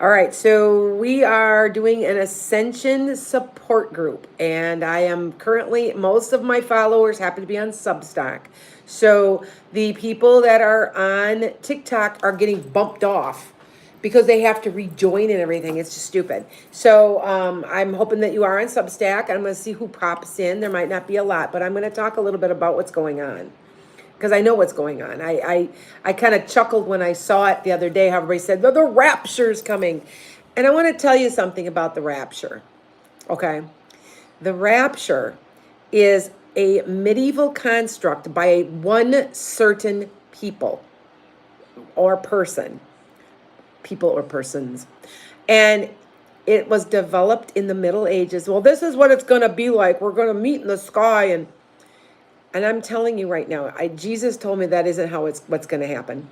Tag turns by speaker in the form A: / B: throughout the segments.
A: All right, so we are doing an Ascension support group, and I am currently, most of my followers happen to be on Substack. So the people that are on TikTok are getting bumped off because they have to rejoin and everything. It's just stupid. So I'm hoping that you are on Substack. I'm going to see who pops in. There might not be a lot, but I'm going to talk a little bit about what's going on because I know what's going on. I kind of chuckled when I saw it the other day, how everybody said, the rapture's coming. And I want to tell you something about the rapture, okay? The rapture is a medieval construct by one certain people or person, people or persons. And it was developed in the Middle Ages. Well, this is what it's going to be like. We're going to meet in the sky and I'm telling you right now, Jesus told me that isn't how what's going to happen.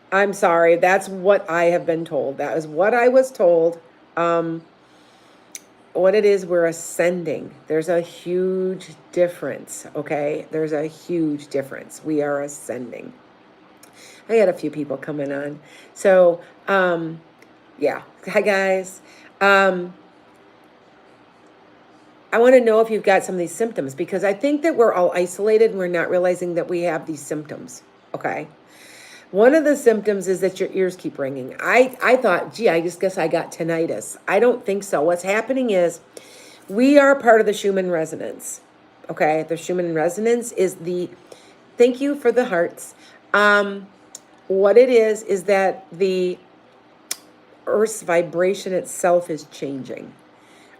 A: I'm sorry. That's what I have been told. That is what I was told. What it is, we're ascending. There's a huge difference, okay? There's a huge difference. We are ascending. I had a few people coming on. So, yeah. Hi, guys. I want to know if you've got some of these symptoms because I think that we're all isolated and we're not realizing that we have these symptoms, okay? One of the symptoms is that your ears keep ringing. I thought, gee, I just guess I got tinnitus. I don't think so. What's happening is we are part of the Schumann resonance, okay? The Schumann resonance is thank you for the hearts. What it is that the Earth's vibration itself is changing.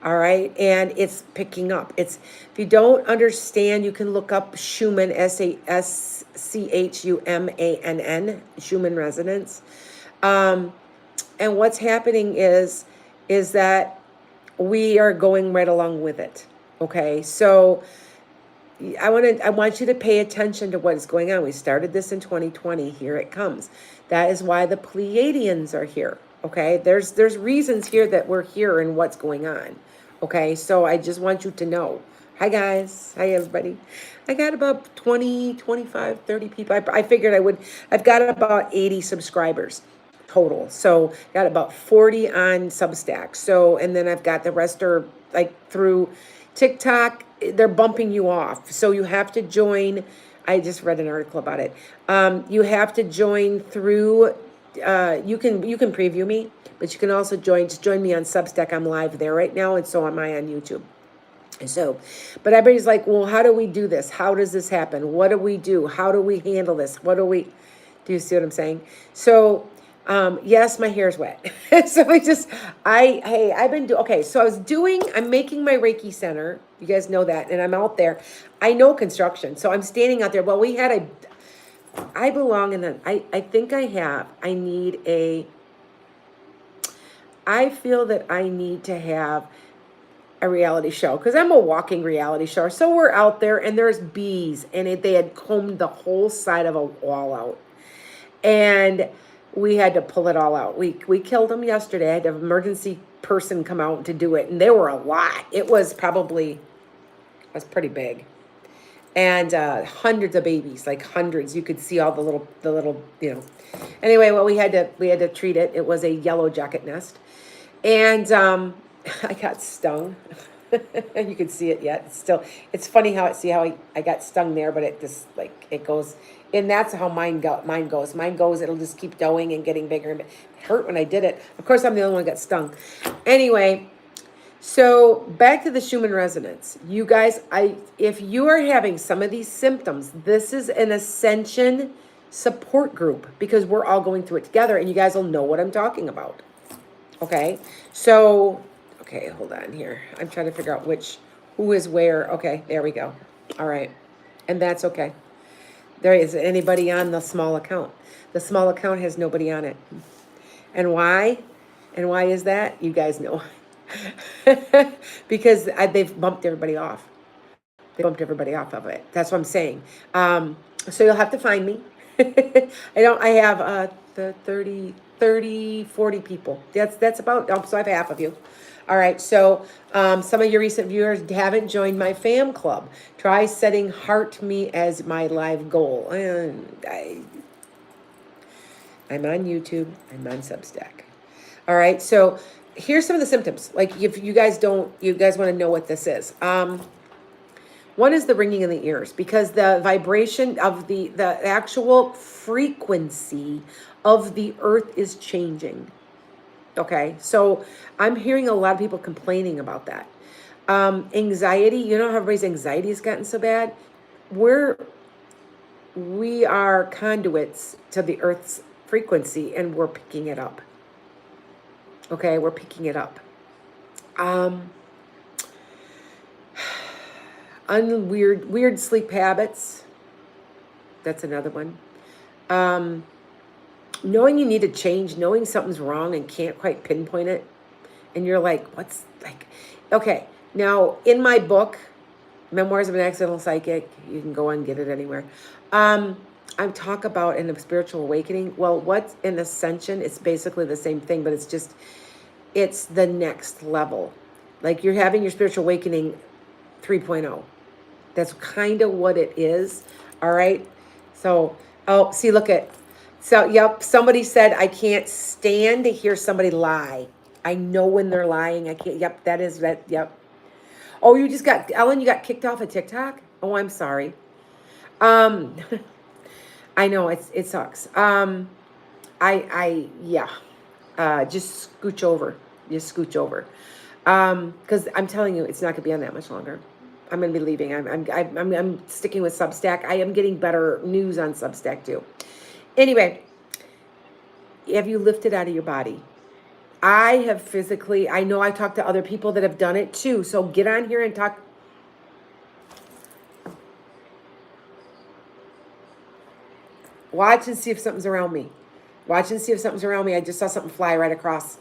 A: All right, and it's picking up. If you don't understand, you can look up Schumann, SCHUMANN, Schumann resonance. And what's happening is that we are going right along with it. Okay, so I want you to pay attention to what is going on. We started this in 2020. Here it comes. That is why the Pleiadians are here. Okay, there's reasons here that we're here and what's going on. Okay, so I just want you to know. Hi, guys. Hi, everybody. I got about 20, 25, 30 people. I figured I've got about 80 subscribers total. So got about 40 on Substack. So, and then I've got the rest are like through TikTok. They're bumping you off. So you have to join. I just read an article about it. You have to join through, you can preview me. But you can also just join me on Substack. I'm live there right now, and so am I on YouTube. So, but everybody's like, well, how do we do this? How does this happen? What do we do? How do we handle this? Do you see what I'm saying? So, yes, my hair's wet. So I'm making my Reiki center. You guys know that, and I'm out there. I know construction, so I'm standing out there. Well, I belong in I feel that I need to have a reality show because I'm a walking reality show. So we're out there and there's bees and they had combed the whole side of a wall out. And we had to pull it all out. We killed them yesterday. I had an emergency person come out to do it. And there were a lot. It was pretty big. And hundreds of babies, like hundreds. You could see all the little, Anyway, well, we had to treat it. It was a yellow jacket nest. And I got stung. You can see it yet. It's funny how I got stung there, but it just it goes, and that's how mine goes. Mine goes, it'll just keep going and getting bigger. And it hurt when I did it. Of course, I'm the only one that got stung. Anyway, so back to the Schumann resonance. You guys, if you are having some of these symptoms, this is an Ascension support group because we're all going through it together, and you guys will know what I'm talking about. Okay, so, okay, hold on here. I'm trying to figure out who is where. Okay, there we go. All right, and that's okay. There is anybody on the small account. The small account has nobody on it. And why? And why is that? You guys know. Because they've bumped everybody off. They bumped everybody off of it. That's what I'm saying. So you'll have to find me. I have the 30, 40 people. That's about, so I have half of you. All right, so some of your recent viewers haven't joined my fam club. Try setting Heart Me as my live goal. And I'm on YouTube. I'm on Substack. All right. So here's some of the symptoms. Like if you guys want to know what this is. One is the ringing in the ears, because the vibration of the actual frequency of the earth is changing. Okay. So I'm hearing a lot of people complaining about that. Anxiety, you know how everybody's anxiety has gotten so bad? We are conduits to the earth's frequency, and we're picking it up. Okay, we're picking it up. Weird sleep habits. That's another one. Knowing you need to change, knowing something's wrong and can't quite pinpoint it. And you're like, what's like, okay. Now in my book, Memoirs of an Accidental Psychic, you can go and get it anywhere. I talk about in a spiritual awakening. Well, what's in Ascension? It's basically the same thing, but it's the next level. Like you're having your spiritual awakening 3.0. That's kind of what it is. All right. So, see, look at, so, yep. Somebody said, I can't stand to hear somebody lie. I know when they're lying. I can't. Yep. That is that. Yep. Oh, Ellen, you got kicked off of TikTok? Oh, I'm sorry. I know it sucks. Yeah. Just scooch over. Just scooch over. Because I'm telling you, it's not gonna be on that much longer. I'm gonna be leaving. I'm sticking with Substack. I am getting better news on Substack too. Anyway, have you lifted out of your body? I have physically. I know I talked to other people that have done it too. So get on here and talk. Watch and see if something's around me. Watch and see if something's around me. I just saw something fly right across.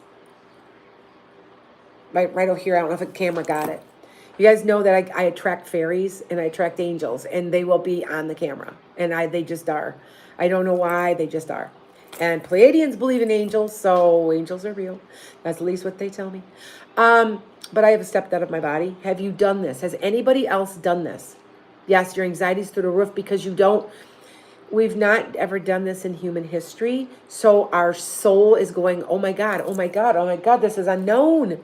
A: Right over here. I don't know if the camera got it. You guys know that I attract fairies and I attract angels, and they will be on the camera. And they just are. I don't know why, they just are. And Pleiadians believe in angels, so angels are real. That's at least what they tell me. But I have stepped out of my body. Have you done this? Has anybody else done this? Yes, your anxiety's through the roof because you don't. We've not ever done this in human history. So our soul is going, oh my God, oh my God, oh my God, this is unknown.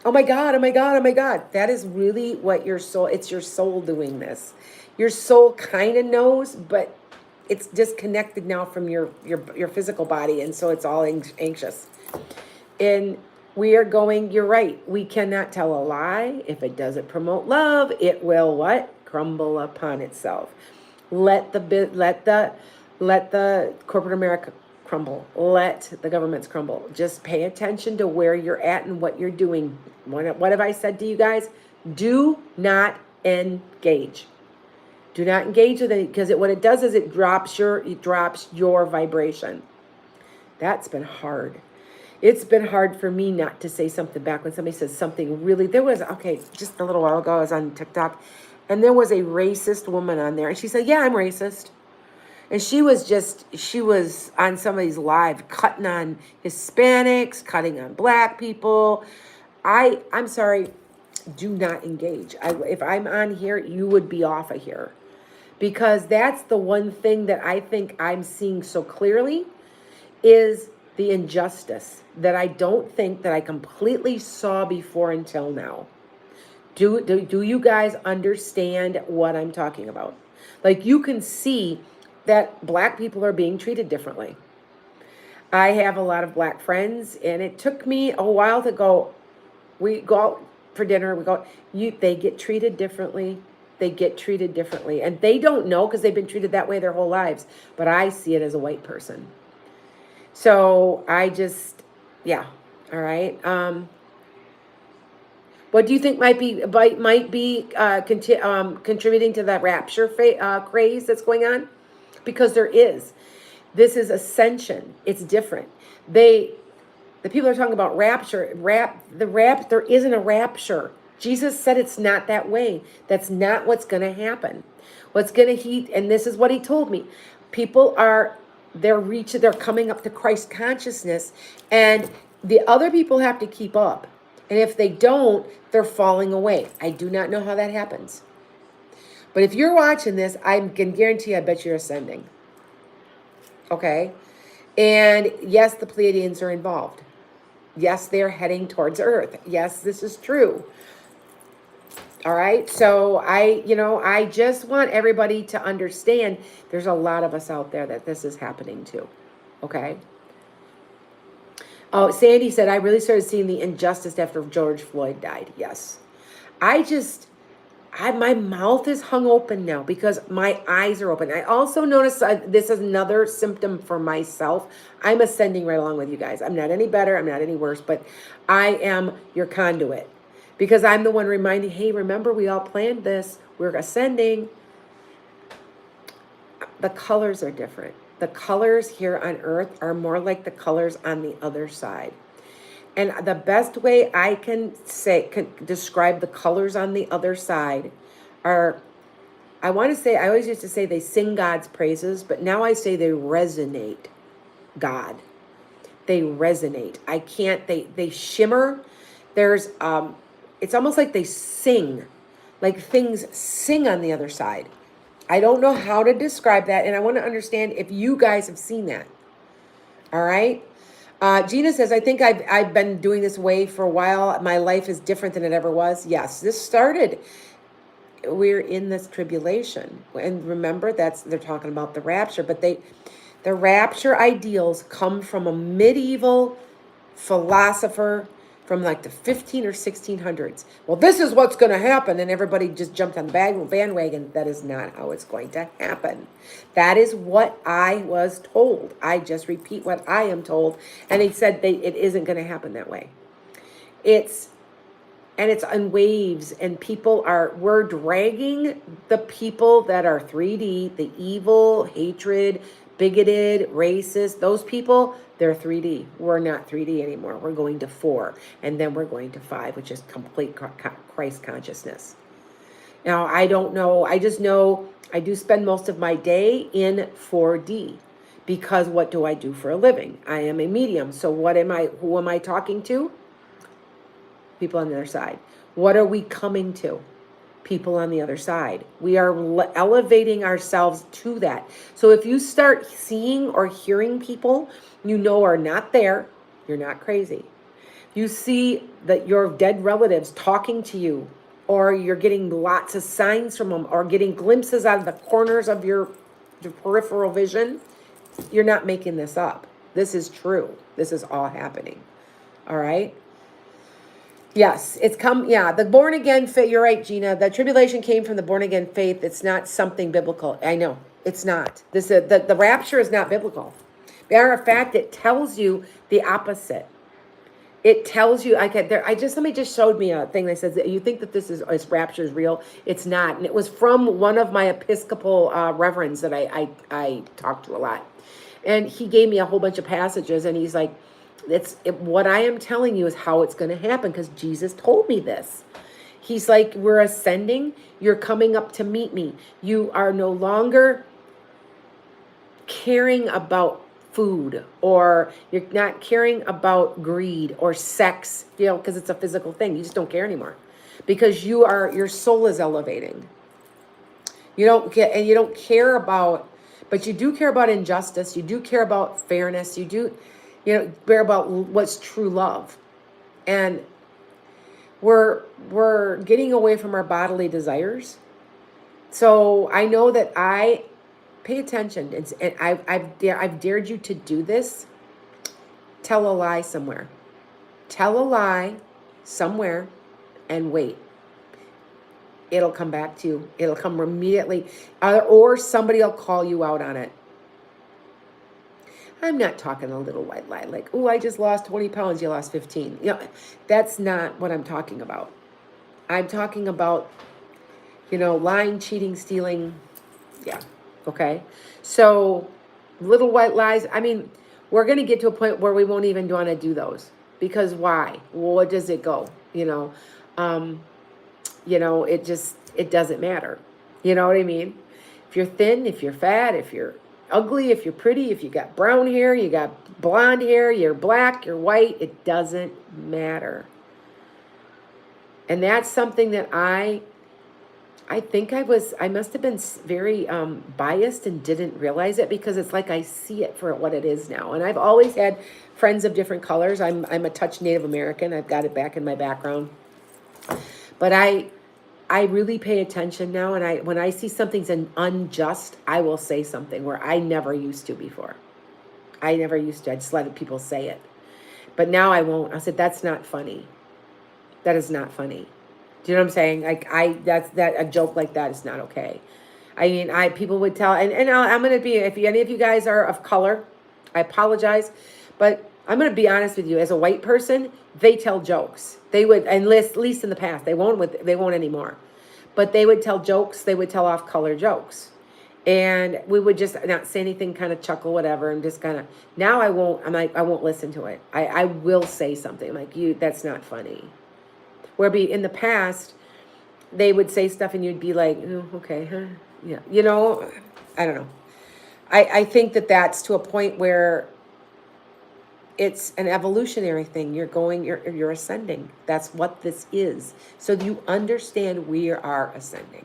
A: Oh my God, oh my God, oh my God. That is really what your soul, it's your soul doing this. Your soul kind of knows, but it's disconnected now from your physical body. And so it's all anxious. And we are going, you're right. We cannot tell a lie. If it doesn't promote love, it will what? Crumble upon itself. Let the corporate America crumble. Let the governments crumble. Just pay attention to where you're at and what you're doing. What have I said to you guys? Do not engage. Do not engage with it, because what it does is it drops your vibration. That's been hard. It's been hard for me not to say something back when somebody says something really. Just a little while ago, I was on TikTok, and there was a racist woman on there, and she said, yeah, I'm racist. And she was on somebody's live cutting on Hispanics, cutting on black people. I'm sorry, do not engage. If I'm on here, you would be off of here. Because that's the one thing that I think I'm seeing so clearly is the injustice that I don't think that I completely saw before until now. Do you guys understand what I'm talking about? Like, you can see that black people are being treated differently. I have a lot of black friends, and it took me a while to go, we go out for dinner, they get treated differently. They get treated differently. And they don't know because they've been treated that way their whole lives. But I see it as a white person. So yeah. All right. What do you think might be contributing to that rapture craze that's going on? Because there is. This is Ascension. It's different. The people are talking about rapture. There isn't a rapture. Jesus said it's not that way. That's not what's going to happen. What's going to and this is what he told me. People they're coming up to Christ consciousness, and the other people have to keep up. And if they don't, they're falling away. I do not know how that happens. But if you're watching this, I can guarantee, I bet you're ascending. Okay? And yes, the Pleiadians are involved. Yes, they're heading towards Earth. Yes, this is true. All right. So I just want everybody to understand there's a lot of us out there that this is happening to. Okay. Oh, Sandy said, I really started seeing the injustice after George Floyd died. Yes. I just, my mouth is hung open now because my eyes are open. I also noticed this is another symptom for myself. I'm ascending right along with you guys. I'm not any better. I'm not any worse, but I am your conduit because I'm the one reminding, hey, remember we all planned this. We're ascending. The colors are different. The colors here on Earth are more like the colors on the other side. And the best way I can describe the colors on the other side are, I always used to say they sing God's praises, but now I say they resonate God. They resonate. They shimmer. It's almost like they sing, like things sing on the other side. I don't know how to describe that, and I want to understand if you guys have seen that. All right? Gina says, I think I've been doing this way for a while. My life is different than it ever was. Yes, this started. We're in this tribulation. And remember, they're talking about the rapture, but the rapture ideals come from a medieval philosopher from like the 15 or 1600s. Well, this is what's going to happen. And everybody just jumped on the bandwagon. That is not how it's going to happen. That is what I was told. I just repeat what I am told. And he said it isn't going to happen that way. It's on waves, and we're dragging the people that are 3D, the evil, hatred, bigoted, racist, those people, they're 3D. We're not 3D anymore. We're going to 4, and then we're going to 5, which is complete Christ consciousness. Now, I don't know. I just know I do spend most of my day in 4D because what do I do for a living? I am a medium. So who am I talking to? People on the other side. What are we coming to? People on the other side. We are elevating ourselves to that. So if you start seeing or hearing people you know are not there, you're not crazy. You see that your dead relatives talking to you, or you're getting lots of signs from them, or getting glimpses out of the corners of your peripheral vision, you're not making this up. This is true. This is all happening. All right? Yes, the born again faith. You're right, Gina. The tribulation came from the born again faith. It's not something biblical. I know it's not. The rapture is not biblical. Matter of fact, it tells you the opposite. It tells you somebody just showed me a thing that says that you think that this rapture is real. It's not, and it was from one of my Episcopal reverends that I talked to a lot, and he gave me a whole bunch of passages, and he's like, what I am telling you is how it's going to happen because Jesus told me this. He's like, we're ascending. You're coming up to meet me. You are no longer caring about food, or you're not caring about greed or sex, because it's a physical thing. You just don't care anymore because your soul is elevating. You don't care about, but you do care about injustice. You do care about fairness. You do care about what's true love. And we're getting away from our bodily desires. So I know that I pay attention, and I've dared you to do this. Tell a lie somewhere. Tell a lie somewhere and wait. It'll come back to you. It'll come immediately, or somebody will call you out on it. I'm not talking a little white lie like, oh, I just lost 20 pounds, you lost 15. That's not what I'm talking about. I'm talking about, lying, cheating, stealing. Yeah. Okay. So little white lies. I mean, we're going to get to a point where we won't even want to do those because why? Well, what does it go? It doesn't matter. You know what I mean? If you're thin, if you're fat, if you're ugly, if you're pretty, if you got brown hair, you got blonde hair, you're black, you're white, it doesn't matter. And that's something that I I think I must have been very biased and didn't realize it because it's like I see it for what it is now. And I've always had friends of different colors. I'm a touch Native American. I've got it back in my background. But I really pay attention now, and when I see something's unjust, I will say something where I never used to before. I never used to. I just let people say it. But now I won't. I said, that's not funny. That is not funny. Do you know what I'm saying? Like that a joke like that is not okay. I mean, people would tell, and I'm gonna be, if any of you guys are of color, I apologize, but I'm gonna be honest with you. As a white person, they tell jokes. They would, and at least in the past, they won't anymore, but they would tell jokes. They would tell off color jokes, and we would just not say anything, kind of chuckle, whatever, and just kind of. Now I won't. I'm like, I won't listen to it. I will say something like, that's not funny. Where in the past, they would say stuff and you'd be like, oh, okay, huh? Yeah. I don't know. I think that's to a point where it's an evolutionary thing. You're ascending. That's what this is. So you understand we are ascending.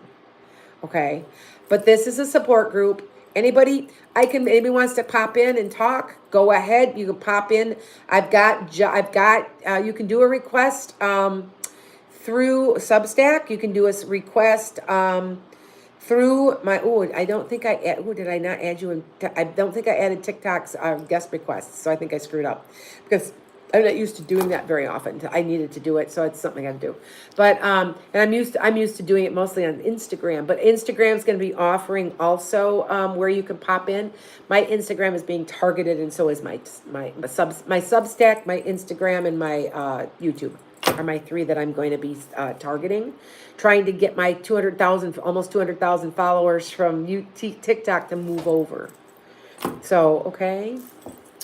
A: Okay. But this is a support group. Anybody wants to pop in and talk, go ahead. You can pop in. I've got, you can do a request, through Substack. You can do a request through my, I don't think did I not add you in? I don't think I added TikTok's guest requests, so I think I screwed up because I'm not used to doing that very often. I needed to do it, so it's something I got to do. But and I'm used to doing it mostly on Instagram. But Instagram's going to be offering also where you can pop in. My Instagram is being targeted, and so is my Substack, my Instagram, and my YouTube are my three that I'm going to be targeting, trying to get my almost 200,000 followers from TikTok to move over. So, okay.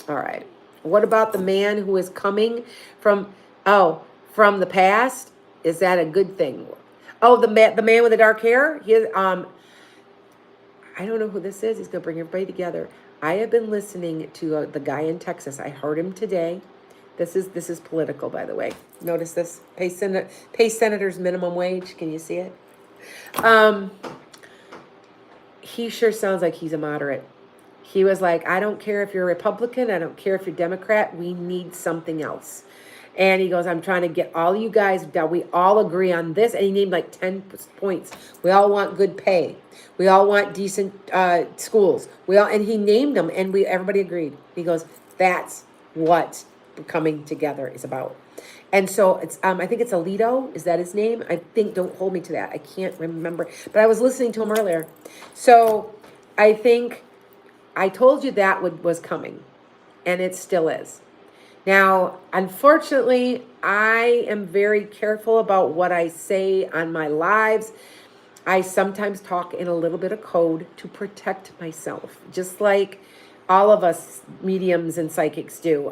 A: All right. What about the man who is coming from the past? Is that a good thing? Oh, the man with the dark hair? I don't know who this is. He's going to bring everybody together. I have been listening to the guy in Texas. I heard him today. This is political, by the way. Notice this. Pay senators minimum wage. Can you see it? He sure sounds like he's a moderate. He was like, I don't care if you're a Republican. I don't care if you're Democrat. We need something else. And he goes, I'm trying to get all you guys that we all agree on this. And he named like 10 points. We all want good pay. We all want decent schools. And he named them, and everybody agreed. He goes, that's what coming together is about. And so it's I think it's Alito. Is that his name? I think, don't hold me to that. I can't remember. But I was listening to him earlier. So I think I told you that was coming, and it still is. Now, unfortunately, I am very careful about what I say on my lives. I sometimes talk in a little bit of code to protect myself, just like all of us mediums and psychics do.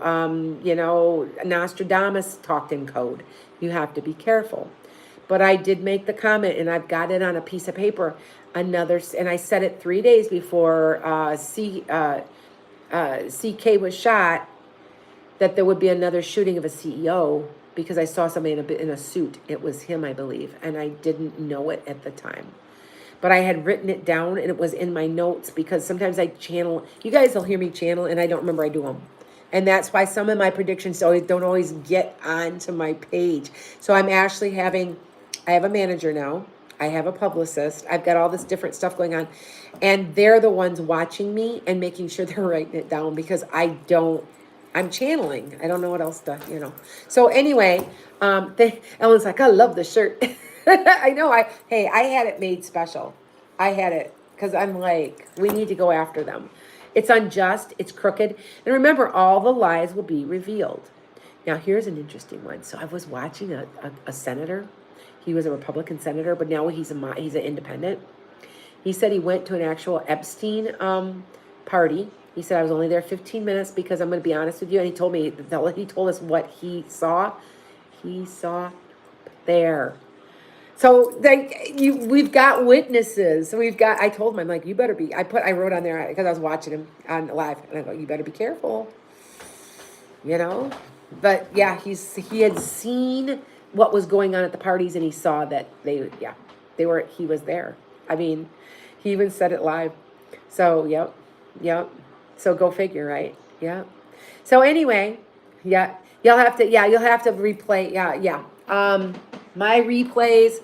A: Nostradamus talked in code. You have to be careful. But I did make the comment, and I've got it on a piece of paper. And I said it 3 days before CK was shot, that there would be another shooting of a CEO, because I saw somebody in a suit. It was him, I believe, and I didn't know it at the time. But I had written it down, and it was in my notes, because sometimes I channel. You guys will hear me channel, and I don't remember I do them. And that's why some of my predictions don't always get onto my page. So I have a manager now. I have a publicist. I've got all this different stuff going on. And they're the ones watching me and making sure they're writing it down, because I'm channeling. I don't know what else to, So anyway, Ellen's like, I love the shirt. I know. I had it made special. I had it because I'm like, we need to go after them. It's unjust. It's crooked. And remember, all the lies will be revealed. Now, here's an interesting one. So I was watching a senator. He was a Republican senator, but now he's an independent. He said he went to an actual Epstein party. He said, I was only there 15 minutes because I'm going to be honest with you. And he told us what he saw. He saw there. So we've got witnesses. I told him, I'm like, you better be, I wrote on there, because I was watching him on live, and I go, you better be careful, but yeah, he had seen what was going on at the parties, and he saw that He was there. I mean, he even said it live. So, yep. So go figure, right? Yep. So anyway, yeah, you'll have to replay. Yeah. My replays.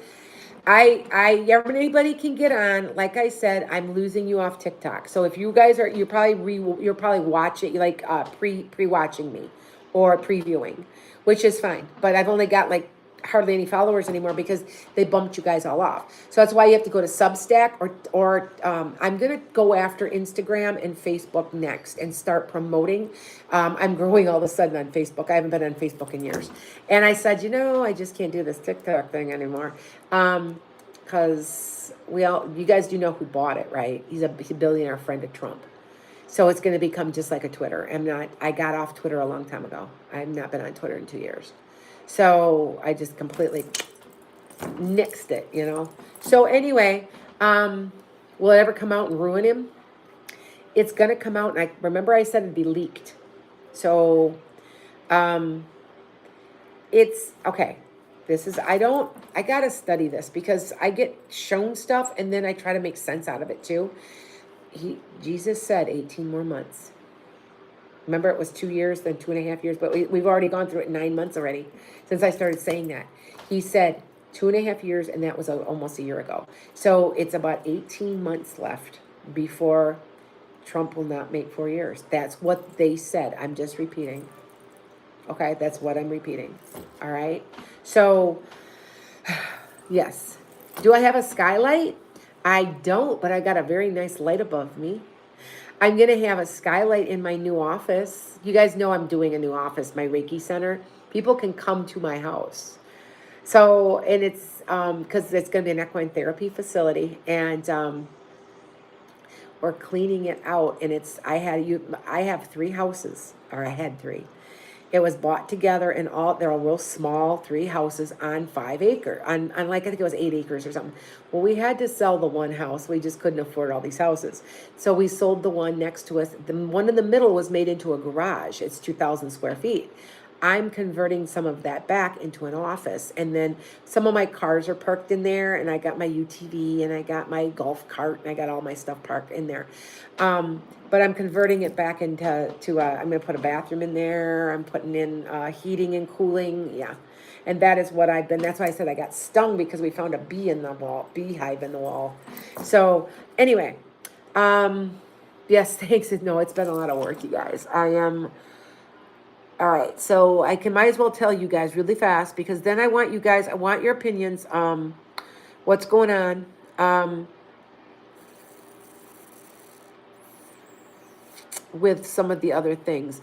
A: Everybody can get on. Like I said, I'm losing you off TikTok. So if you guys are, you're probably watching, like pre-watching me or previewing, which is fine. But I've only got like hardly any followers anymore because they bumped you guys all off. So that's why you have to go to Substack or I'm gonna go after Instagram and Facebook next and start promoting. I'm growing all of a sudden on Facebook. I haven't been on Facebook in years, and I said, I just can't do this TikTok thing anymore, because you guys do know who bought it, right? He's a billionaire friend of Trump. So it's going to become just like a Twitter. I got off Twitter a long time ago. I've not been on Twitter in 2 years. So I just completely nixed it. So anyway, will it ever come out and ruin him? It's going to come out. And I remember I said it'd be leaked. So, it's okay. I got to study this because I get shown stuff and then I try to make sense out of it too. Jesus said 18 more months. Remember, it was 2 years, then 2.5 years, but we've already gone through it 9 months already since I started saying that. He said 2.5 years, and that was almost a year ago. So it's about 18 months left before Trump will not make 4 years. That's what they said. I'm just repeating. Okay, that's what I'm repeating. All right. So, yes. Do I have a skylight? I don't, but I got a very nice light above me. I'm going to have a skylight in my new office. You guys know I'm doing a new office, my Reiki center. People can come to my house. So, and it's because it's going to be an equine therapy facility, and we're cleaning it out. And I have 3 houses, or I had 3. It was bought together, and they're all real small 3 houses on 5 acres, on like I think it was 8 acres or something. Well, we had to sell the one house. We just couldn't afford all these houses. So we sold the one next to us. The one in the middle was made into a garage. It's 2,000 square feet. I'm converting some of that back into an office. And then some of my cars are parked in there, and I got my UTV, and I got my golf cart, and I got all my stuff parked in there. But I'm converting it back I'm going to put a bathroom in there. I'm putting in heating and cooling. Yeah. And that is what that's why I said I got stung, because we found a beehive in the wall. So anyway, yes, thanks. No, it's been a lot of work, you guys. All right, so might as well tell you guys really fast, because then I want your opinions. What's going on with some of the other things.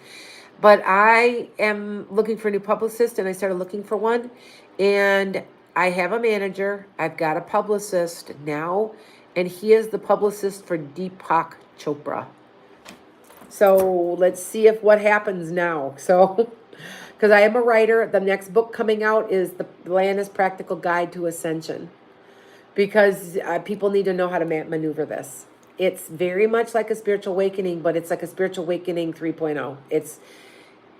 A: But I am looking for a new publicist, and I started looking for one. And I have a manager. I've got a publicist now, and he is the publicist for Deepak Chopra. So let's see what happens now. So, because I am a writer, the next book coming out is The Blandest Practical Guide to Ascension, because people need to know how to maneuver this. It's very much like a spiritual awakening, but it's like a spiritual awakening 3.0.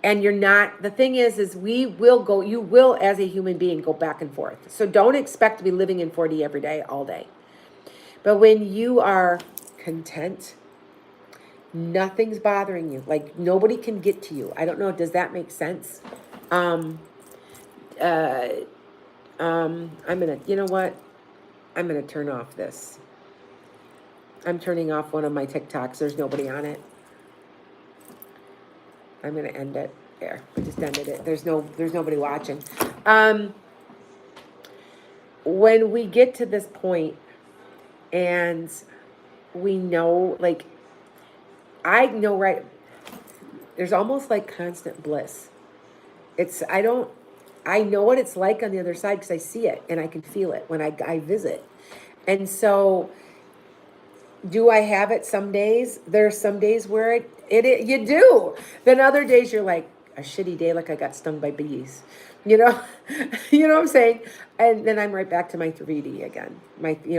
A: And you're not, the thing is you will, as a human being, go back and forth. So don't expect to be living in 4D every day, all day. But when you are content, nothing's bothering you. Like, nobody can get to you. I don't know. Does that make sense? I'm going to, you know what? I'm going to turn off this. I'm turning off one of my TikToks. There's nobody on it. I'm going to end it. There. I just ended it. There's nobody watching. When we get to this point and we know, like, I know, right, there's almost like constant bliss. I know what it's like on the other side, because I see it and I can feel it when I visit. And so, do I have it some days? There's some days where you do. Then other days you're like, a shitty day, like I got stung by bees. You know what I'm saying? And then I'm right back to my 3D again,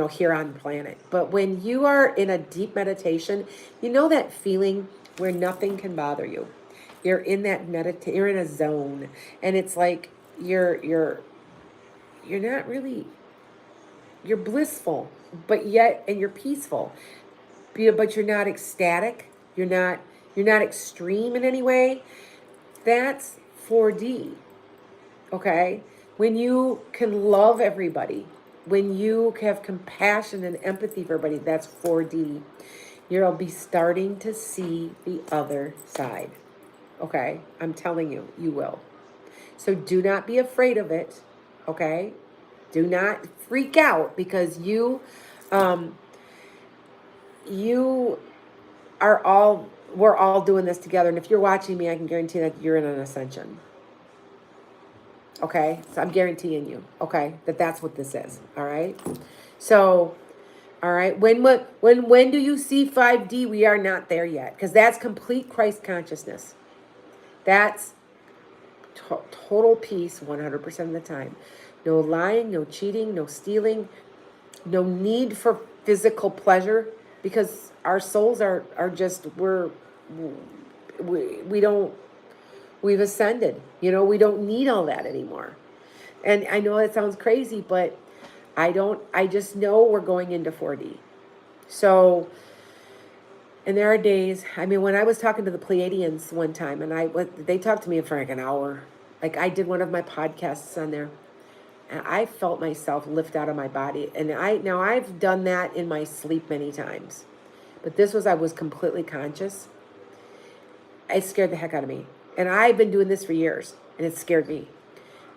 A: here on the planet. But when you are in a deep meditation, you know that feeling where nothing can bother you. You're in that you're in a zone, and it's like you're not really, you're blissful, but yet, and you're peaceful, but you're not ecstatic. You're not extreme in any way. That's 4D. Okay? When you can love everybody, when you have compassion and empathy for everybody, that's 4D. You'll be starting to see the other side. Okay? I'm telling you, you will. So do not be afraid of it. Okay? Do not freak out because um, you are all, we're all doing this together. And if you're watching me, I can guarantee that you're in an ascension. Okay? So I'm guaranteeing you, okay, that that's what this is. All right? So, all right, when do you see 5D? We are not there yet because that's complete Christ consciousness. That's total peace 100% of the time. No lying, no cheating, no stealing, no need for physical pleasure because our souls are just, we don't, we've ascended. You know, we don't need all that anymore. And I know it sounds crazy, but I just know we're going into 4D. So, and there are days, I mean, when I was talking to the Pleiadians one time, and they talked to me for like an hour. Like I did one of my podcasts on there, and I felt myself lift out of my body. And now I've done that in my sleep many times, but I was completely conscious. It scared the heck out of me. And I've been doing this for years, and it scared me.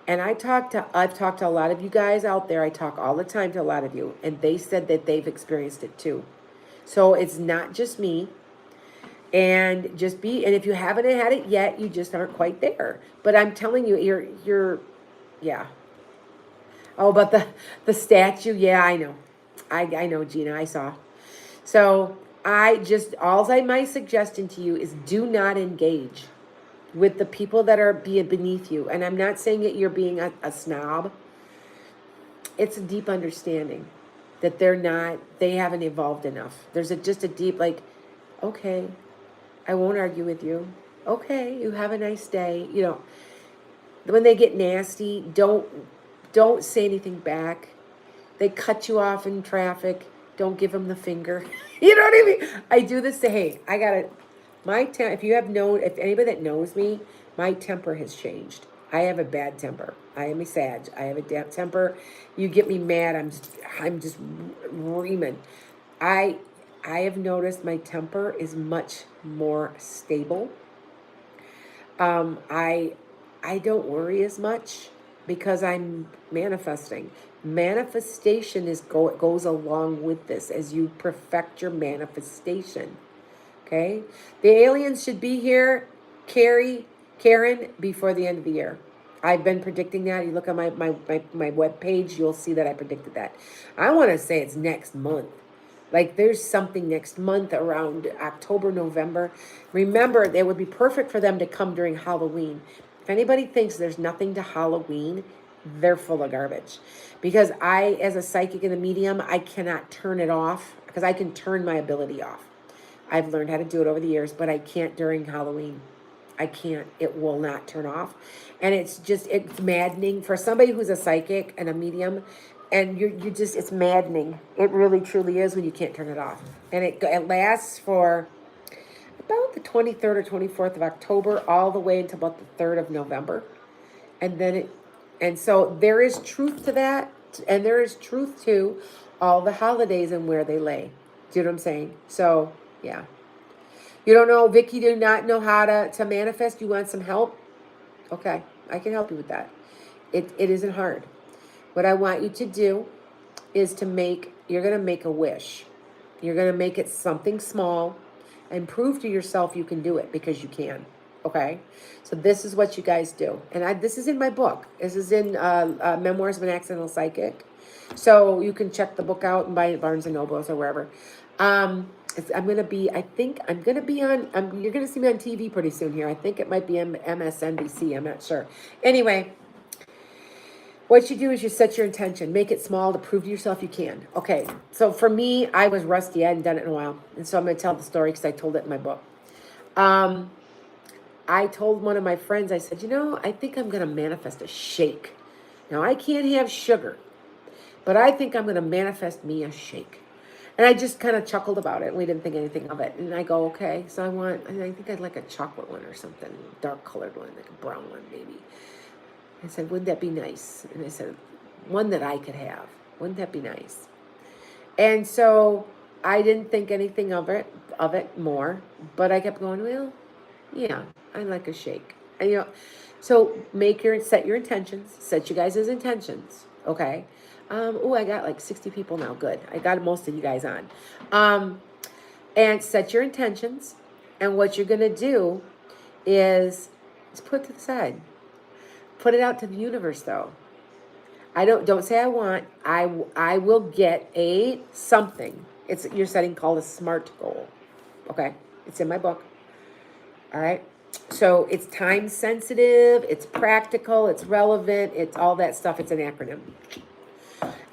A: And I've talked to a lot of you guys out there. I talk all the time to a lot of you, and they said that they've experienced it too. So it's not just me. And and if you haven't had it yet, you just aren't quite there. But I'm telling you, yeah. Oh, but the statue, yeah, I know. I know, Gina, I saw. So my suggestion to you is do not engage with the people that are beneath you. And I'm not saying that you're being a snob. It's a deep understanding that they haven't evolved enough. There's just a deep, like, okay, I won't argue with you. Okay, you have a nice day. You know, when they get nasty, don't say anything back. They cut you off in traffic. Don't give them the finger. You know what I mean? I do this to, hey, if anybody that knows me, my temper has changed. I have a bad temper. I am a Sag. I have a damp temper. You get me mad, I'm just reaming. I have noticed my temper is much more stable. I don't worry as much because I'm manifesting. Manifestation goes along with this as you perfect your manifestation. Okay? The aliens should be here, Karen, before the end of the year. I've been predicting that. You look at my webpage, you'll see that I predicted that. I want to say it's next month. Like there's something next month around October, November. Remember, it would be perfect for them to come during Halloween. If anybody thinks there's nothing to Halloween, they're full of garbage. Because as a psychic and a medium, I cannot turn it off because I can turn my ability off. I've learned how to do it over the years, but I can't during Halloween. I can't. It will not turn off. And it's maddening for somebody who's a psychic and a medium. And it's maddening. It really, truly is when you can't turn it off. And it lasts for about the 23rd or 24th of October, all the way until about the 3rd of November. And so there is truth to that. And there is truth to all the holidays and where they lay. Do you know what I'm saying? So, yeah. You don't know, Vicky, do not know how to manifest? You want some help? Okay, I can help you with that. It isn't hard. What I want you to do is you're going to make a wish. You're going to make it something small and prove to yourself you can do it because you can. Okay? So this is what you guys do. And this is in my book. This is in Memoirs of an Accidental Psychic. So you can check the book out and buy it at Barnes & Nobles or wherever. You're going to see me on TV pretty soon here. I think it might be MSNBC. I'm not sure. Anyway, what you do is you set your intention, make it small to prove to yourself you can. Okay. So for me, I was rusty. I hadn't done it in a while. And so I'm going to tell the story because I told it in my book. I told one of my friends, I said, I think I'm going to manifest a shake. Now I can't have sugar, But I think I'm going to manifest me a shake. And I just kind of chuckled about it. And we didn't think anything of it. And I go, okay, so I think I'd like a chocolate one or something, dark colored one, like a brown one maybe. I said, wouldn't that be nice? And I said, one that I could have. Wouldn't that be nice? And so I didn't think anything of it more, but I kept going, well, yeah, I like a shake. And, so set your intentions, set you guys' intentions, okay? I got like 60 people now. Good. I got most of you guys on. And set your intentions. And what you're going to do is put it to the side. Put it out to the universe, though. Don't say I want. I will get a something. You're setting called a SMART goal. Okay? It's in my book. All right? So it's time sensitive, it's practical, it's relevant, it's all that stuff. It's an acronym.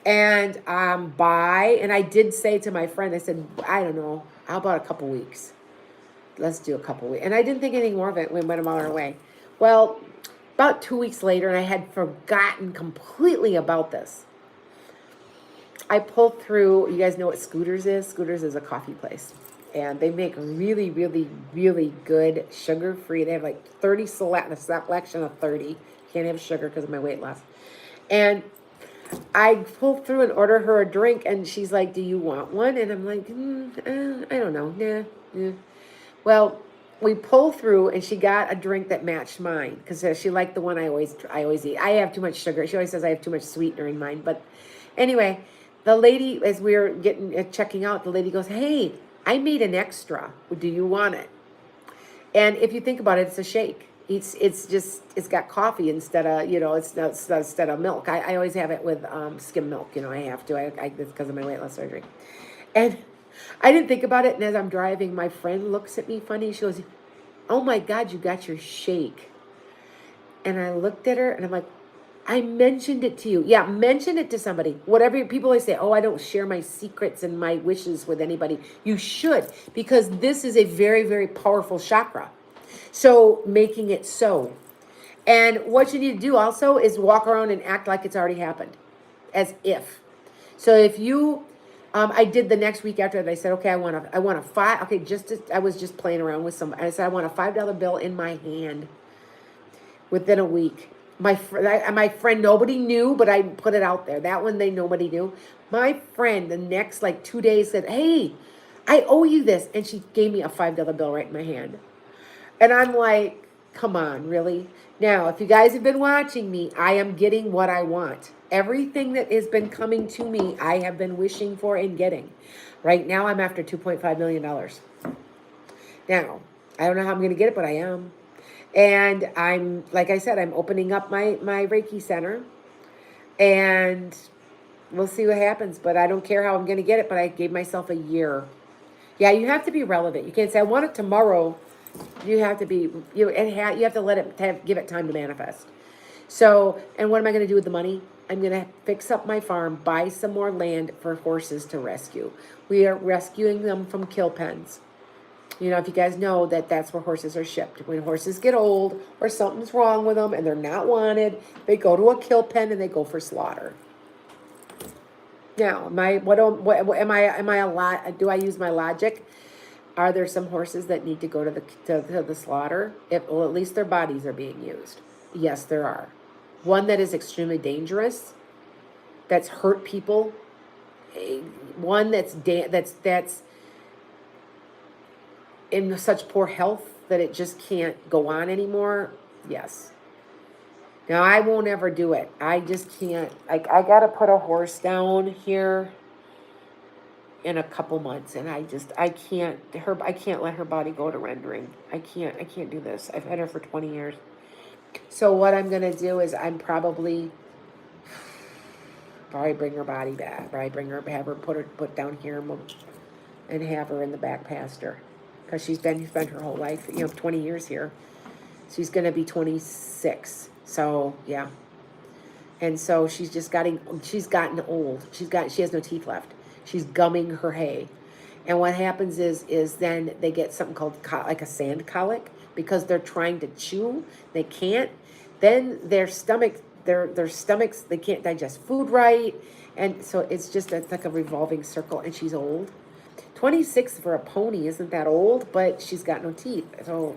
A: And and I did say to my friend, I said, I don't know, how about a couple weeks? Let's do a couple weeks. And I didn't think anything more of it when we went on our way. Well, about 2 weeks later, and I had forgotten completely about this. I pulled through, you guys know what Scooters is? Scooters is a coffee place. And they make really, really, really good sugar-free. They have like a selection of 30. Can't have sugar because of my weight loss. And I pulled through and ordered her a drink, and she's like, do you want one? And I'm like, I don't know. Nah. Well, we pull through, and she got a drink that matched mine because she liked the one I always eat. I have too much sugar. She always says I have too much sweetener in mine. But anyway, the lady, as we were checking out, the lady goes, hey, I made an extra. Do you want it? And if you think about it, it's a shake. It's got coffee instead of, instead of milk. I always have it with skim milk. I have to. It's because of my weight loss surgery. And I didn't think about it. And as I'm driving, my friend looks at me funny. She goes, oh my God, you got your shake. And I looked at her and I'm like, I mentioned it to you. Yeah, mention it to somebody. Whatever people always say, oh, I don't share my secrets and my wishes with anybody. You should, because this is a very, very powerful chakra. So making it so. And what you need to do also is walk around and act like it's already happened, as if. So if you, I did the next week after that. I said, okay, I want a five. Okay, I was just playing around with some. I said, I want a $5 bill in my hand within a week. My friend, nobody knew, but I put it out there. That one, nobody knew. My friend, the next 2 days said, hey, I owe you this. And she gave me a $5 bill right in my hand. And I'm like, come on, really? Now, if you guys have been watching me, I am getting what I want. Everything that has been coming to me, I have been wishing for and getting. Right now, I'm after $2.5 million. Now, I don't know how I'm going to get it, but I am. And I'm, like I said, I'm opening up my Reiki center. And we'll see what happens. But I don't care how I'm going to get it, but I gave myself a year. Yeah, you have to be relevant. You can't say, I want it tomorrow. You have to be, you have to let it, give it time to manifest. So, and what am I going to do with the money? I'm going to fix up my farm, buy some more land for horses to rescue. We are rescuing them from kill pens. If you guys know that's where horses are shipped. When horses get old or something's wrong with them and they're not wanted, they go to a kill pen and they go for slaughter. Now, do I use my logic? Are there some horses that need to go to the slaughter? At least their bodies are being used. Yes, there are. One that is extremely dangerous, that's hurt people. One that's in such poor health that it just can't go on anymore. Yes. Now, I won't ever do it. I just can't. I got to put a horse down here in a couple months, and I can't let her body go to rendering. I can't do this. I've had her for 20 years. So what I'm going to do is I'm probably bring her body back. Have her put down here and have her in the back pasture. Because she's been her whole life, 20 years here. She's going to be 26. So, yeah. And so she's gotten old. She has no teeth left. She's gumming her hay. And what happens is then they get something called like a sand colic because they're trying to chew. They can't. Then their stomach, their stomachs, they can't digest food right. And so it's like a revolving circle, and she's old. 26 for a pony isn't that old, but she's got no teeth. So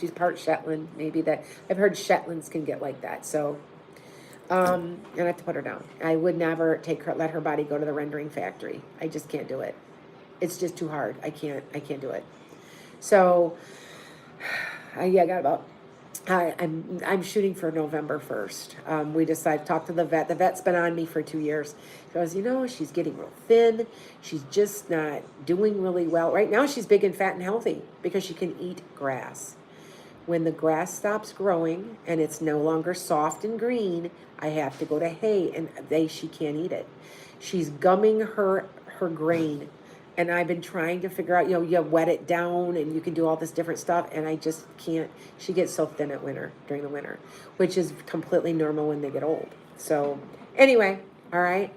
A: she's part Shetland. Maybe that, I've heard Shetlands can get like that. So I have to put her down. I would never let her body go to the rendering factory. I just can't do it. It's just too hard. I can't do it. So I got about, I'm shooting for November 1st. We decided to talk to the vet. The vet's been on me for 2 years. She goes, she's getting real thin. She's just not doing really well. Right now she's big and fat and healthy because she can eat grass. When the grass stops growing and it's no longer soft and green, I have to go to hay, and she can't eat it. She's gumming her grain. And I've been trying to figure out, you wet it down and you can do all this different stuff. And I just can't. She gets so thin during the winter, which is completely normal when they get old. So anyway, all right.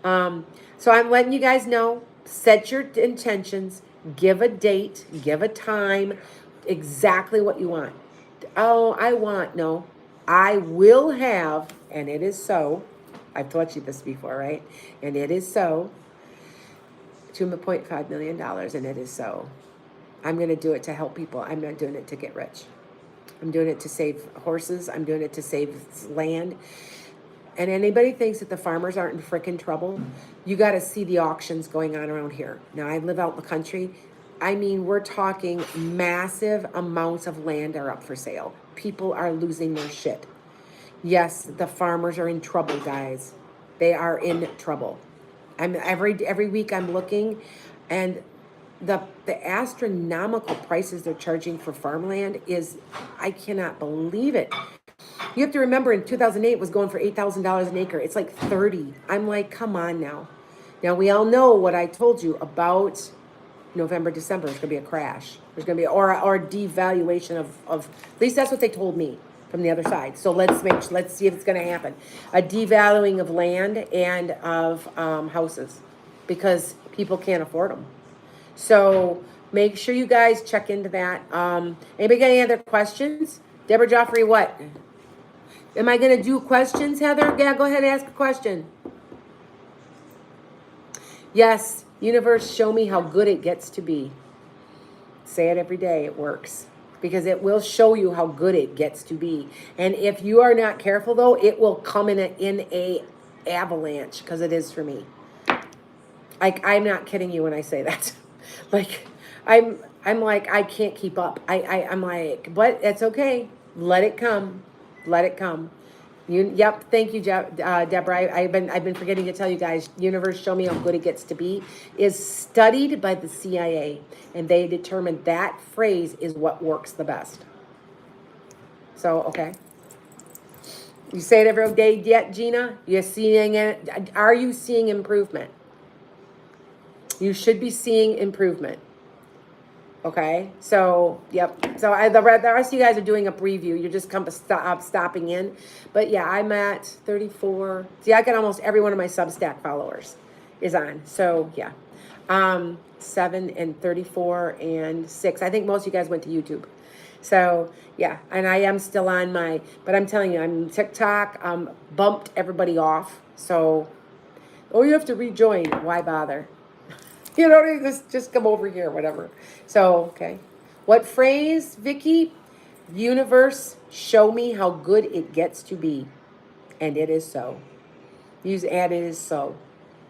A: So I'm letting you guys know, set your intentions, give a date, give a time, exactly what you want. Oh, I will have, and it is so. I've taught you this before, right? And it is so. $2.5 million, and it is so. I'm going to do it to help people. I'm not doing it to get rich. I'm doing it to save horses. I'm doing it to save land. And anybody thinks that the farmers aren't in frickin' trouble, you got to see the auctions going on around here. Now, I live out in the country. I mean, we're talking massive amounts of land are up for sale. People are losing their shit. Yes, the farmers are in trouble, guys. They are in trouble. Every week I'm looking, and the astronomical prices they're charging for farmland is, I cannot believe it. You have to remember, in 2008 it was going for $8,000 an acre. It's like 30. I'm like, come on now. Now we all know what I told you about November, December. It's going to be a crash. There's going to be or a devaluation of at least that's what they told me from the other side. So let's see if it's going to happen. A devaluing of land and of houses, because people can't afford them. So make sure you guys check into that. Anybody got any other questions? Deborah Joffrey, what? Am I going to do questions, Heather? Yeah, go ahead and ask a question. Yes, universe, show me how good it gets to be. Say it every day. It works. Because it will show you how good it gets to be. And if you are not careful, though, it will come in a avalanche, because it is for me. I'm not kidding you when I say that. Like, I'm like, I can't keep up. I'm like, but it's okay. Let it come. Let it come. Yep. Thank you, Deborah. I've been forgetting to tell you guys. Universe, show me how good it gets to be is studied by the CIA, and they determined that phrase is what works the best. So okay. You say it every day yet, Gina? You're seeing it? Are you seeing improvement? You should be seeing improvement. Okay, so, yep. So the rest of you guys are doing a preview. You're just stopping in. But yeah, I'm at 34. See, I got almost every one of my Substack followers is on. So yeah, 7 and 34 and 6. I think most of you guys went to YouTube. So yeah, and I am still on but I'm telling you, I'm TikTok, bumped everybody off. So, you have to rejoin. Why bother? You know, just come over here, whatever. So, okay. What phrase, Vicky? Universe, show me how good it gets to be. And it is so. Use "and it is so."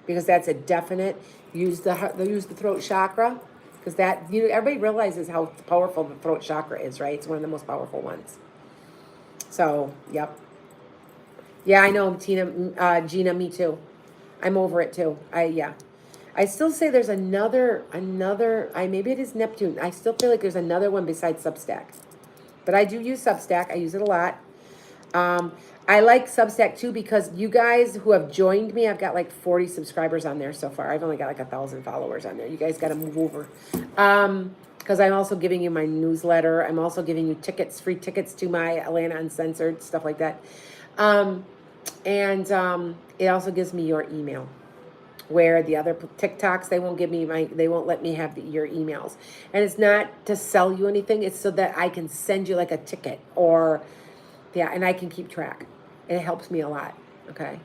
A: Because that's a definite. Use the throat chakra. Because everybody realizes how powerful the throat chakra is, right? It's one of the most powerful ones. So, yep. Yeah, I know, Gina, me too. I'm over it too. I still say there's another, maybe it is Neptune. I still feel like there's another one besides Substack. But I do use Substack. I use it a lot. I like Substack too, because you guys who have joined me, I've got like 40 subscribers on there so far. I've only got like 1,000 followers on there. You guys got to move over. Because I'm also giving you my newsletter. I'm also giving you free tickets to my Atlanta Uncensored, stuff like that. It also gives me your email. Where the other TikToks, they won't let me have your emails. And it's not to sell you anything. It's so that I can send you like a ticket and I can keep track. It helps me a lot. Okay.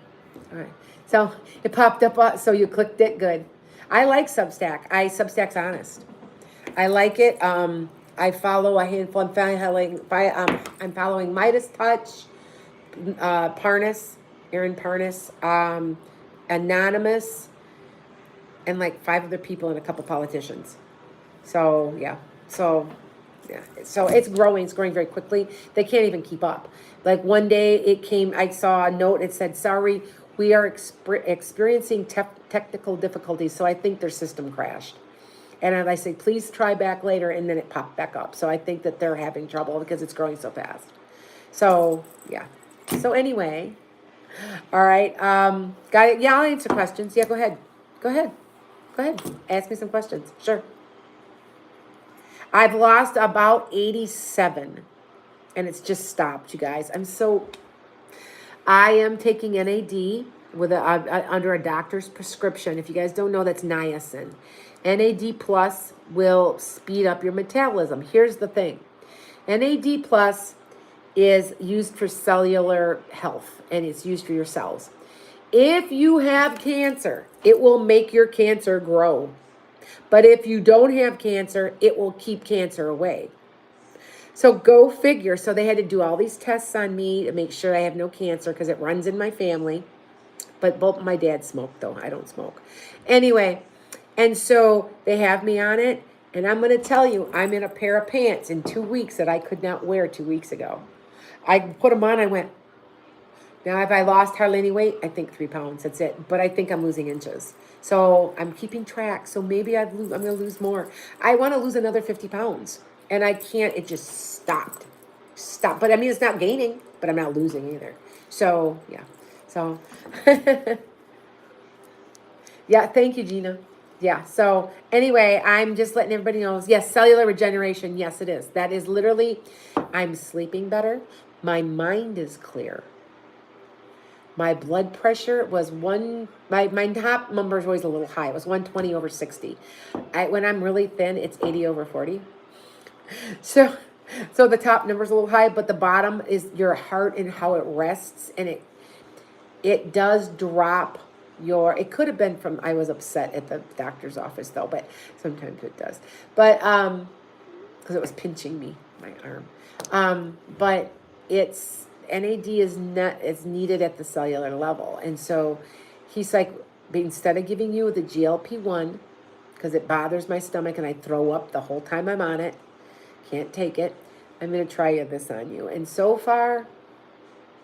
A: All right. So it popped up. So you clicked it. Good. I like Substack. Substack's honest. I like it. I follow a handful. I'm following Midas Touch, Parnas, Aaron Parnas, Anonymous, and like 5 other people and a couple politicians. So yeah. So yeah. So it's growing. It's growing very quickly. They can't even keep up. Like one day it came. I saw a note. It said, "Sorry, we are experiencing technical difficulties." So I think their system crashed. And I say, please try back later, and then it popped back up. So I think that they're having trouble because it's growing so fast. So yeah. So anyway, all right. Got it. Yeah, I'll answer questions. Yeah, go ahead. Go ahead. Go ahead. Ask me some questions. Sure. I've lost about 87, and it's just stopped, you guys. I am taking NAD with under a doctor's prescription. If you guys don't know, that's niacin. NAD plus will speed up your metabolism. Here's the thing. NAD plus is used for cellular health, and it's used for your cells. If you have cancer, it will make your cancer grow. But if you don't have cancer, it will keep cancer away. So go figure. So they had to do all these tests on me to make sure I have no cancer because it runs in my family. But both my dad smoked, though. I don't smoke. Anyway, and so they have me on it. And I'm going to tell you, I'm in a pair of pants in 2 weeks that I could not wear 2 weeks ago. I put them on. I went, now have I lost hardly any weight? I think 3 pounds. That's it. But I think I'm losing inches. So I'm keeping track. So maybe I'm going to lose more. I want to lose another 50 pounds. And I can't. It just stopped. Stop. But I mean, it's not gaining, but I'm not losing either. So, yeah. So, yeah, thank you, Gina. Yeah, so anyway, I'm just letting everybody know. Yes, cellular regeneration. Yes, it is. That is literally, I'm sleeping better. My mind is clear. My blood pressure was my top number is always a little high. It was 120 over 60. When I'm really thin, it's 80 over 40. So the top number's a little high, but the bottom is your heart and how it rests, and it does drop it could have been from, I was upset at the doctor's office though, but sometimes it does. But, because it was pinching me, my arm. But NAD is needed at the cellular level. And so he's like, instead of giving you the GLP-1, because it bothers my stomach and I throw up the whole time I'm on it, can't take it, I'm going to try this on you. And so far,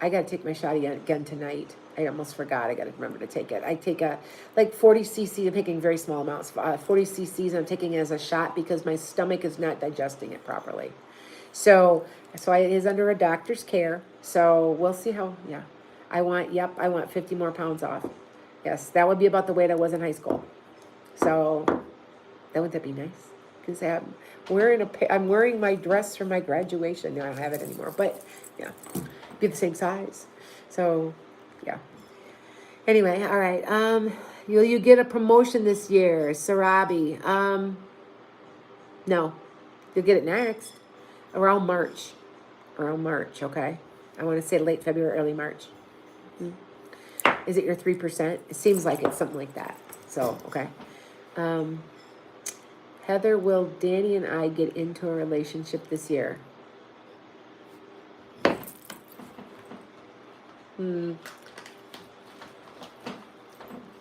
A: I got to take my shot again tonight. I almost forgot. I got to remember to take it. I take 40 cc. I'm taking very small amounts, 40 cc's. I'm taking it as a shot because my stomach is not digesting it properly. So it is under a doctor's care. So we'll see how, yeah. I want 50 more pounds off. Yes, that would be about the weight I was in high school. So wouldn't that be nice? Because I'm wearing my dress from my graduation. Now I don't have it anymore, but yeah, be the same size. So yeah. Anyway, all right. Will you get a promotion this year, Sarabi? No. You'll get it next. Around March. Okay. I want to say late February, early March. Is it your 3%? It seems like it's something like that. So, okay. Heather, will Danny and I get into a relationship this year?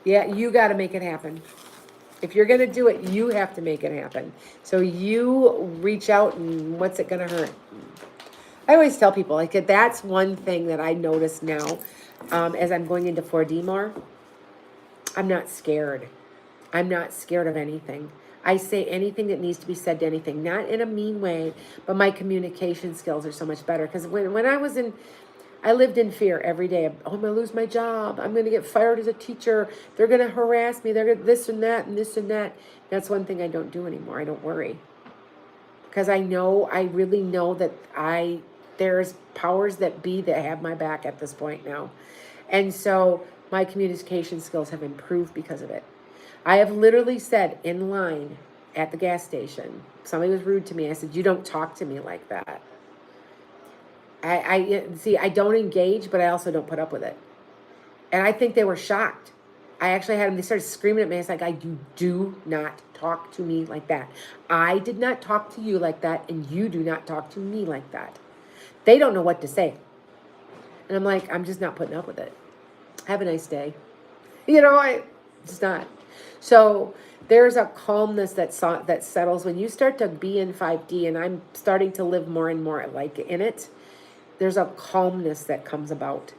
A: Yeah, you got to make it happen. If you're going to do it, you have to make it happen. So you reach out, and what's it going to hurt? I always tell people, like, that's one thing that I notice now as I'm going into 4D more. I'm not scared. I'm not scared of anything. I say anything that needs to be said to anything, not in a mean way, but my communication skills are so much better. Because when I lived in fear every day. Oh, I'm going to lose my job. I'm going to get fired as a teacher. They're going to harass me. They're going to this and that and this and that. That's one thing I don't do anymore. I don't worry. Because I really know that there's powers that be that have my back at this point now. And so my communication skills have improved because of it. I have literally said in line at the gas station, somebody was rude to me. I said, you don't talk to me like that. See, I don't engage, but I also don't put up with it. And I think they were shocked. I actually had them, they started screaming at me. It's like, you do not talk to me like that. I did not talk to you like that, and you do not talk to me like that. They don't know what to say. And I'm like, I'm just not putting up with it. Have a nice day. It's not. So there's a calmness that settles when you start to be in 5D, and I'm starting to live more and more like in it. There's a calmness that comes about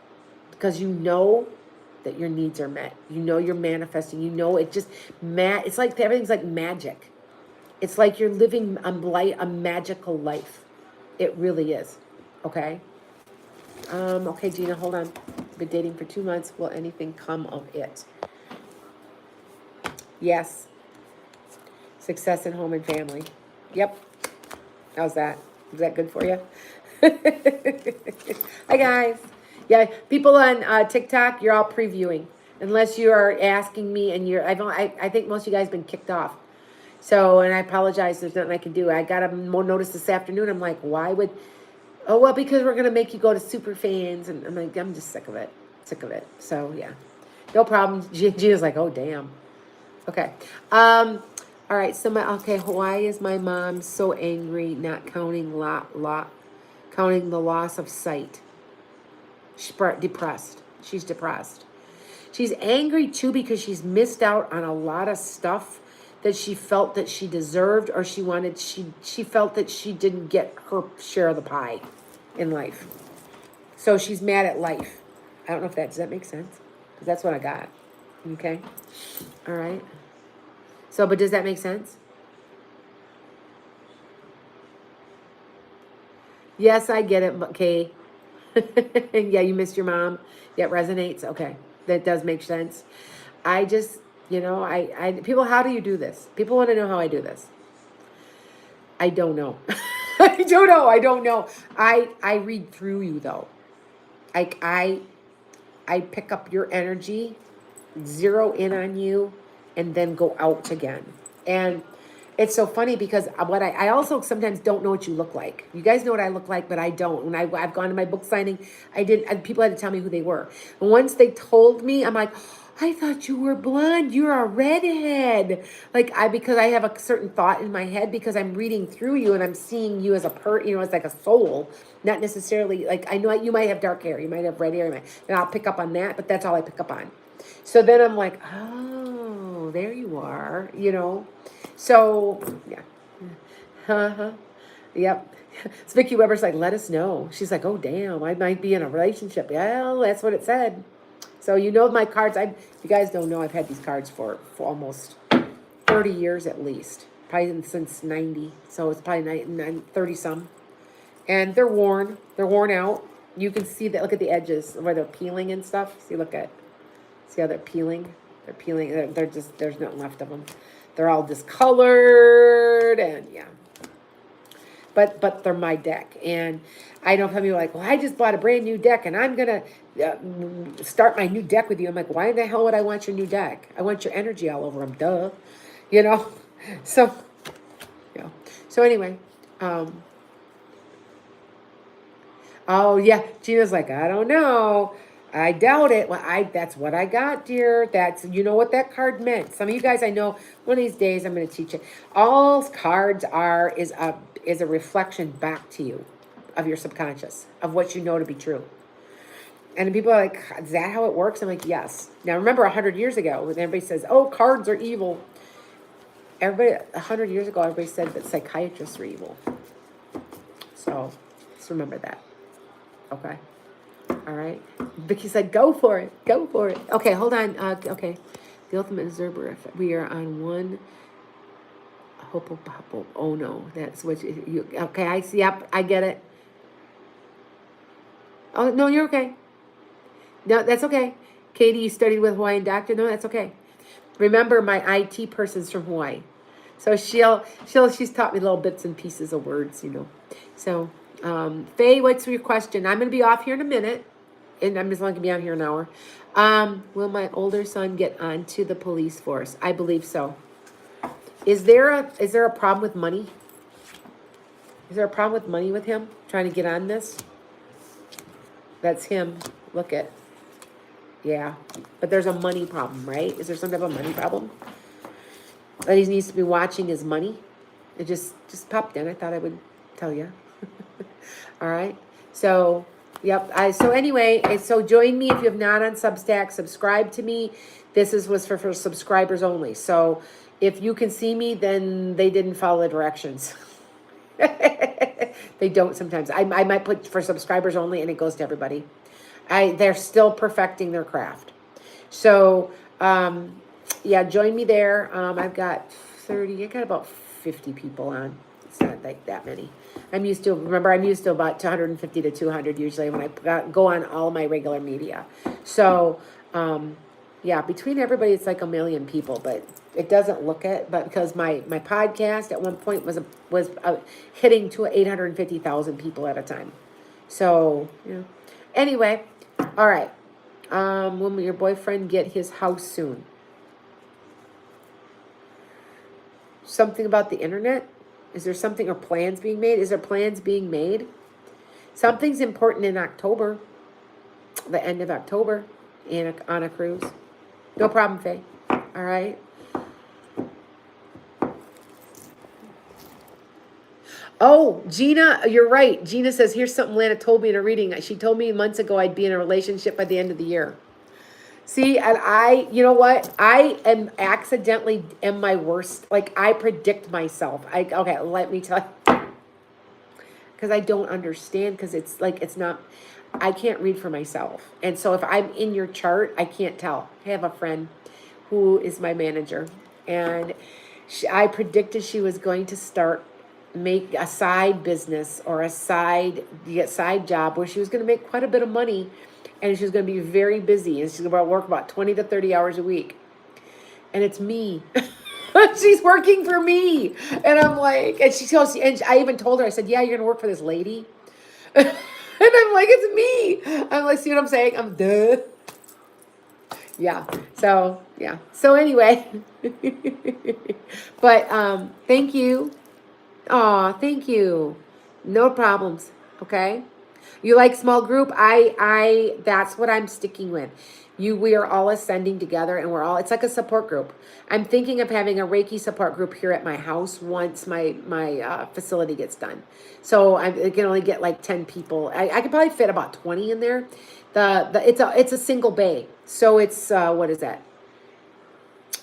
A: because you know that your needs are met. You know you're manifesting. You know it just it's like everything's like magic. It's like you're living a magical life. It really is. Okay. Okay, Gina, hold on. Been dating for 2 months. Will anything come of it? Yes. Success in home and family. Yep. How's that? Is that good for you? Hi, guys. Yeah, people on TikTok, you're all previewing. Unless you are asking me, and I think most of you guys have been kicked off. So, and I apologize. There's nothing I can do. I got a notice this afternoon. I'm like, why would... Oh, well, because we're going to make you go to super fans. And I'm like, I'm just sick of it. Sick of it. So, yeah. No problem. Gina's like, oh, damn. Okay. All right. So, why is my mom so angry not counting counting the loss of sight? She's depressed. She's depressed. She's angry, too, because she's missed out on a lot of stuff that she felt that she deserved, or she felt that she didn't get her share of the pie in life. So she's mad at life. I don't know if does that make sense? Because that's what I got. Okay? All right. So, but does that make sense? Yes, I get it, okay. Yeah, you missed your mom. Yeah, it resonates. Okay. That does make sense. I just, people, how do you do this? People want to know how I do this. I don't know. I don't know. I read through you, though. I pick up your energy, zero in on you, and then go out again. And it's so funny because I also sometimes don't know what you look like. You guys know what I look like, but I don't. When I've gone to my book signing, people had to tell me who they were. And once they told me, I'm like, I thought you were blonde. You're a redhead. Because I have a certain thought in my head because I'm reading through you and I'm seeing you as as like a soul, not necessarily I know you might have dark hair, you might have red hair, and I'll pick up on that, but that's all I pick up on. So then I'm like, oh, there you are, So, yeah. Uh-huh. Yep. So Vicky Weber's like, let us know. She's like, oh, damn, I might be in a relationship. Yeah, that's what it said. So my cards, you guys don't know, I've had these cards for almost 30 years at least. Probably since 90. So it's probably 30 some. And they're worn. They're worn out. You can see that, look at the edges where they're peeling and stuff. See how they're peeling? They're peeling. They're just, there's nothing left of them. They're all discolored and yeah. But they're my deck. And I know some people are like, well, I just bought a brand new deck and I'm going to start my new deck with you. I'm like, why the hell would I want your new deck? I want your energy all over them. Duh. So, yeah. So anyway, oh yeah. Gina's like, I don't know. I doubt it. Well, that's what I got, dear. That's, what that card meant. Some of you guys, I know one of these days I'm going to teach it. All cards is a reflection back to you of your subconscious, of what you know to be true. And people are like, is that how it works? I'm like, yes. Now, remember 100 years ago when everybody says, oh, cards are evil. 100 years ago, everybody said that psychiatrists were evil. So just remember that. Okay. All right. Vicky said, go for it. Go for it. Okay, hold on. Okay. The ultimate Zerber. We are on one. Oh, no. That's what you... Okay, I see. Yep, I get it. Oh, no, you're okay. No, that's okay. Katie, you studied with Hawaiian doctor? No, that's okay. Remember, my IT person's from Hawaii. So she's taught me little bits and pieces of words, So, Faye, what's your question? I'm going to be off here in a minute. And I'm just going to be out here an hour. Will my older son get onto the police force? I believe so. Is there a problem with money? Is there a problem with money with him trying to get on this? That's him. Look at. Yeah. But there's a money problem, right? Is there some type of money problem? That he needs to be watching his money? It just popped in. I thought I would tell you. All right. So, yep. So anyway, so join me if you have not on Substack. Subscribe to me. This was for subscribers only. So if you can see me, then they didn't follow the directions. They don't sometimes. I might put for subscribers only, and it goes to everybody. They're still perfecting their craft. So, yeah, join me there. I've got 30, I got about 50 people on. It's not like that many. I'm used to about 150 to 200 usually when I go on all my regular media. So, yeah, between everybody, it's like 1 million people, but it doesn't look it. But because my podcast at one point was hitting to 850,000 people at a time. So, yeah. Anyway, all right. When will your boyfriend get his house soon? Something about the internet? Is there something or plans being made? Is there plans being made? Something's important in October, the end of October, on a cruise. No problem, Faye. All right. Oh, Gina, you're right. Gina says, here's something Lana told me in a reading. She told me months ago I'd be in a relationship by the end of the year. See, and you know what? I am my worst. Like, I predict myself. Okay, let me tell you. Because I don't understand, because it's like, I can't read for myself. And so if I'm in your chart, I can't tell. I have a friend who is my manager, and I predicted she was going to make a side business or a side job where she was going to make quite a bit of money. And she's going to be very busy. And she's going to work about 20 to 30 hours a week. And it's me. She's working for me. And I'm like, and I even told her, I said, yeah, you're going to work for this lady. And I'm like, it's me. I'm like, see what I'm saying? I'm duh. Yeah. So, yeah. So anyway. But thank you. Aw, thank you. No problems. Okay. You like small group? That's what I'm sticking with. We are all ascending together, and it's like a support group. I'm thinking of having a Reiki support group here at my house once my facility gets done. So I can only get like 10 people. I could probably fit about 20 in there. It's a single bay. So it's, what is that?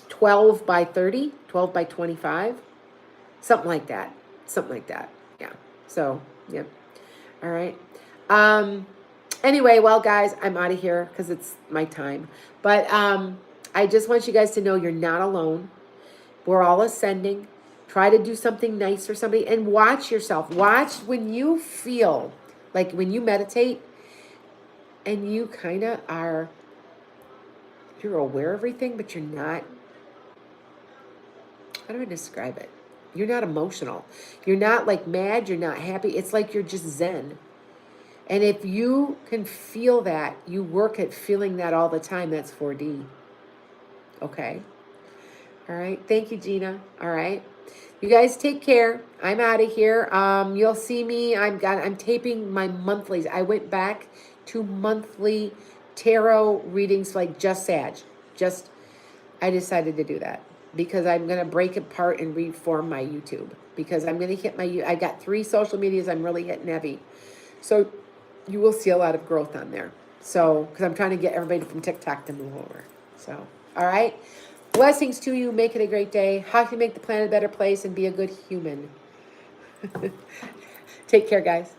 A: 12 by 30, 12 by 25, something like that. Yeah. So, yeah. All right. Anyway, well, guys, I'm out of here because it's my time. But I just want you guys to know you're not alone. We're all ascending. Try to do something nice for somebody and watch yourself. Watch when you feel like when you meditate and you kind of you're aware of everything, but you're not. How do I describe it? You're not emotional. You're not like mad. You're not happy. It's like you're just zen. And if you can feel that, you work at feeling that all the time, that's 4D. Okay? All right. Thank you, Gina. All right. You guys take care. I'm out of here. You'll see me. I'm taping my monthlies. I went back to monthly tarot readings like just Sag. I decided to do that because I'm going to break apart and reform my YouTube because I'm going to hit I got 3 social medias I'm really hitting heavy. So you will see a lot of growth on there. So, because I'm trying to get everybody from TikTok to move over. So, all right. Blessings to you. Make it a great day. How can you make the planet a better place and be a good human? Take care, guys.